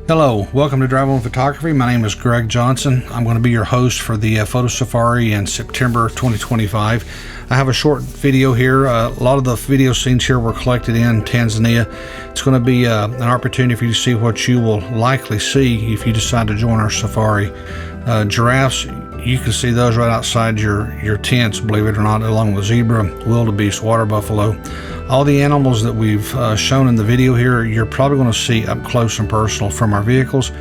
Hello, welcome to Drive On Photography. My name is Greg Johnson. I'm going to be your host for the photo safari in September 2025. I have a short video here. A lot of the video scenes here were collected in Tanzania. It's going to be an opportunity for you to see what you will likely see if you decide to join our safari. Giraffes, you can see those right outside your tents, believe it or not, along with zebra, wildebeest, water buffalo. All the animals that we've shown in the video here, you're probably going to see up close and personal from our vehicles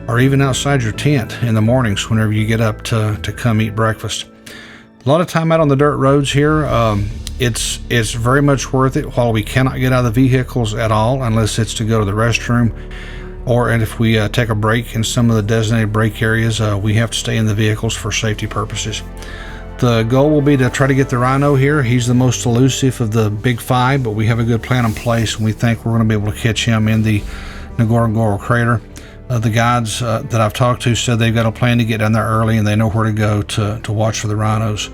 or even outside your tent in the mornings whenever you get up to come eat breakfast. A lot of time out on the dirt roads here. It's very much worth it while we cannot get out of the vehicles at all unless it's to go to the restroom, and if we take a break in some of the designated break areas, we have to stay in the vehicles for safety purposes. The goal will be to try to get the rhino here. He's the most elusive of the big five, but we have a good plan in place, and we think we're going to be able to catch him in the Ngorongoro crater. The guides that I've talked to said they've got a plan to get down there early, and they know where to go to watch for the rhinos.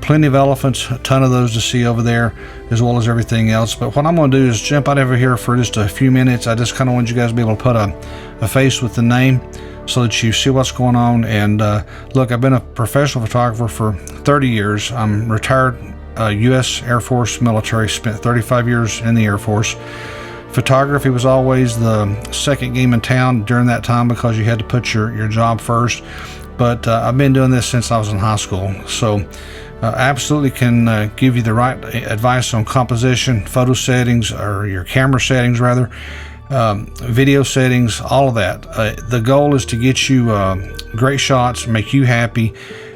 Plenty of elephants, a ton of those to see over there, as well as everything else. But what I'm going to do is jump out over here for just a few minutes. I just kind of want you guys to be able to put a face with the name so that you see what's going on. And look, I've been a professional photographer for 30 years. I'm retired U.S. Air Force military, spent 35 years in the Air Force. Photography was always the second game in town during that time because you had to put your job first. But I've been doing this since I was in high school. So absolutely can give you the right advice on composition, photo settings, or your camera settings rather, video settings, all of that. The goal is to get you great shots, make you happy,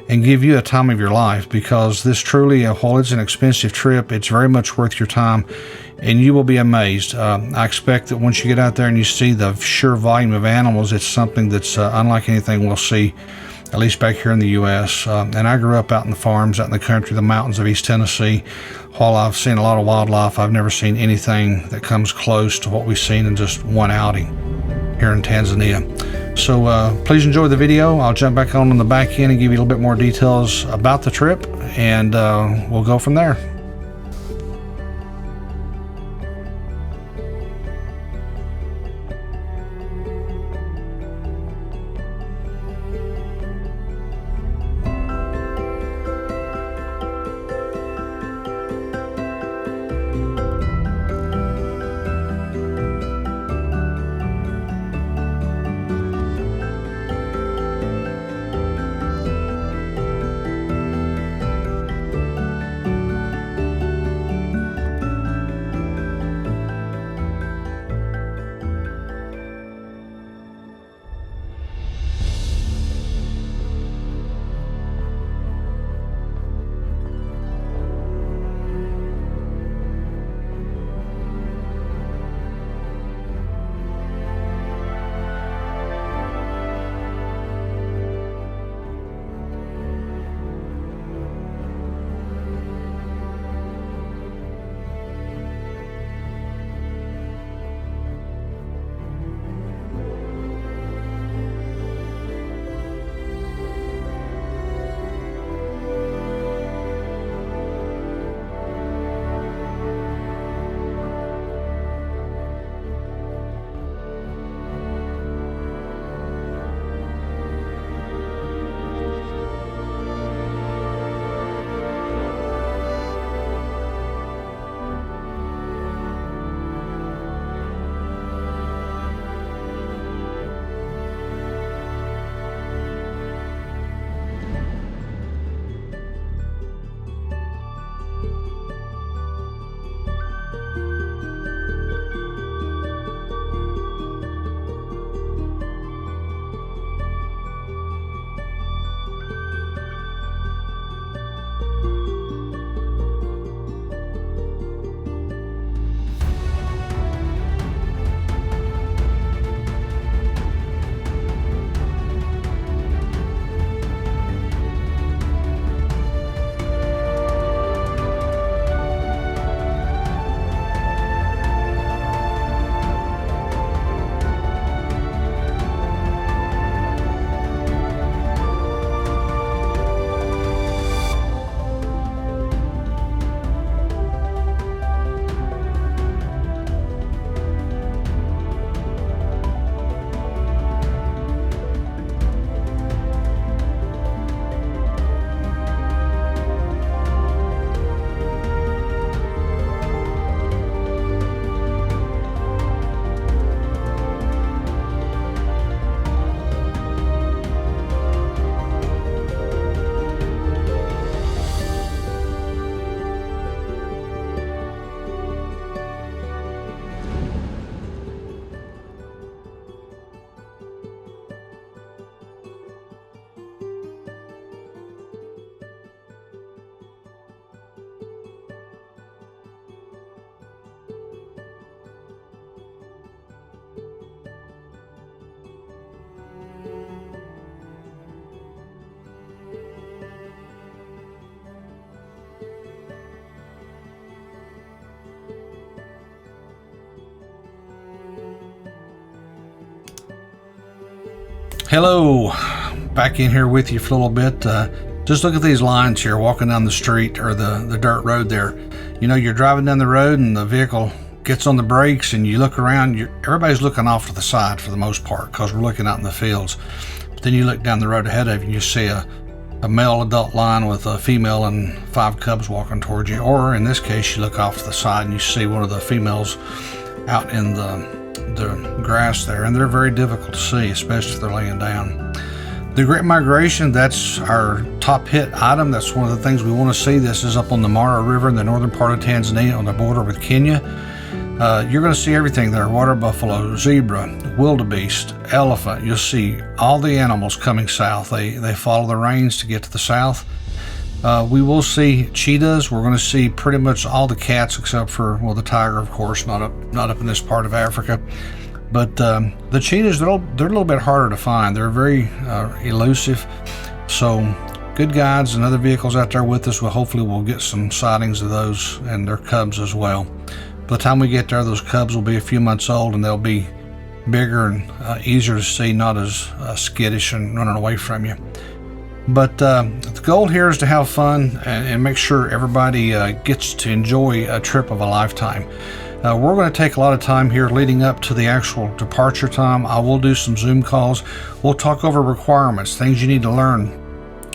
and give you a time of your life, because this truly, while it's an expensive trip, it's very much worth your time, and you will be amazed. I expect that once you get out there and you see the sheer volume of animals, it's something that's unlike anything we'll see, at least back here in the U.S. And I grew up out in the farms, out in the country, the mountains of East Tennessee. While I've seen a lot of wildlife, I've never seen anything that comes close to what we've seen in just one outing here in Tanzania. So please enjoy the video. I'll jump back on the back end and give you a little bit more details about the trip, and we'll go from there. Hello, back in here with you for a little bit. Just look at these lines here walking down the street or the dirt road there. You know, you're driving down the road and the vehicle gets on the brakes and you look around, everybody's looking off to the side for the most part because we're looking out in the fields. But then you look down the road ahead of you and you see a male adult line with a female and 5 cubs walking towards you. Or in this case, you look off to the side and you see one of the females out in the grass there, and they're very difficult to see, especially if they're laying down. The Great Migration, that's our top hit item. That's one of the things we want to see. This is up on the Mara River in the northern part of Tanzania on the border with Kenya. You're going to see everything there: water buffalo, zebra, wildebeest, elephant. You'll see all the animals coming south. They follow the rains to get to the south. We will see cheetahs. We're going to see pretty much all the cats except for, well, the tiger, of course, not up in this part of Africa. But the cheetahs, they're a little bit harder to find. They're very elusive. So good guides and other vehicles out there with us. Hopefully we'll get some sightings of those and their cubs as well. By the time we get there, those cubs will be a few months old and they'll be bigger and easier to see, not as skittish and running away from you. But the goal here is to have fun and make sure everybody gets to enjoy a trip of a lifetime. We're going to take a lot of time here leading up to the actual departure time. I will do some Zoom calls. We'll talk over requirements, things you need to learn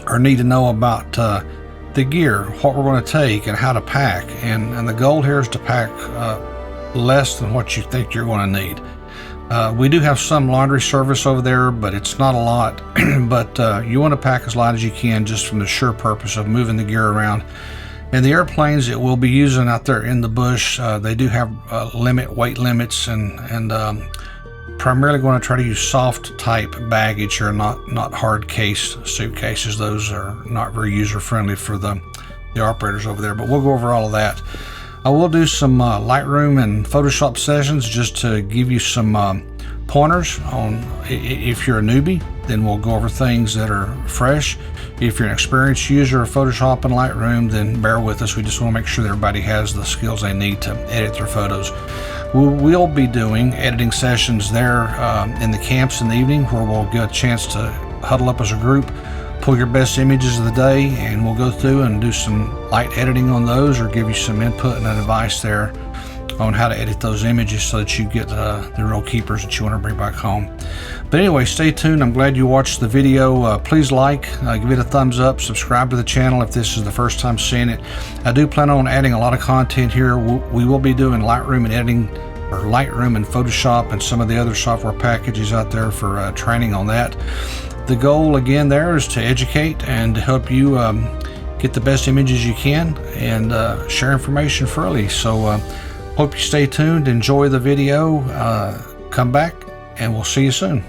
or need to know about the gear, what we're going to take and how to pack. And the goal here is to pack less than what you think you're going to need. We do have some laundry service over there, but it's not a lot. But you want to pack as light as you can, just from the sure purpose of moving the gear around. And the airplanes that we'll be using out there in the bush, they do have weight limits, and primarily going to try to use soft type baggage or not hard case suitcases. Those are not very user friendly for the operators over there, but we'll go over all of that. I will do some Lightroom and Photoshop sessions just to give you some pointers on if you're a newbie. Then we'll go over things that are fresh. If you're an experienced user of Photoshop and Lightroom, then bear with us. We just want to make sure that everybody has the skills they need to edit their photos. We'll be doing editing sessions there in the camps in the evening, where we'll get a chance to huddle up as a group, pull your best images of the day, and we'll go through and do some light editing on those, or give you some input and advice there on how to edit those images so that you get the real keepers that you want to bring back home. But anyway, stay tuned. I'm glad you watched the video. Please give it a thumbs up, subscribe to the channel if this is the first time seeing it. I do plan on adding a lot of content here. We will be doing Lightroom and editing, or Lightroom and Photoshop and some of the other software packages out there for training on that. The goal again there is to educate and to help you get the best images you can and share information freely. So hope you stay tuned, enjoy the video, come back, and we'll see you soon.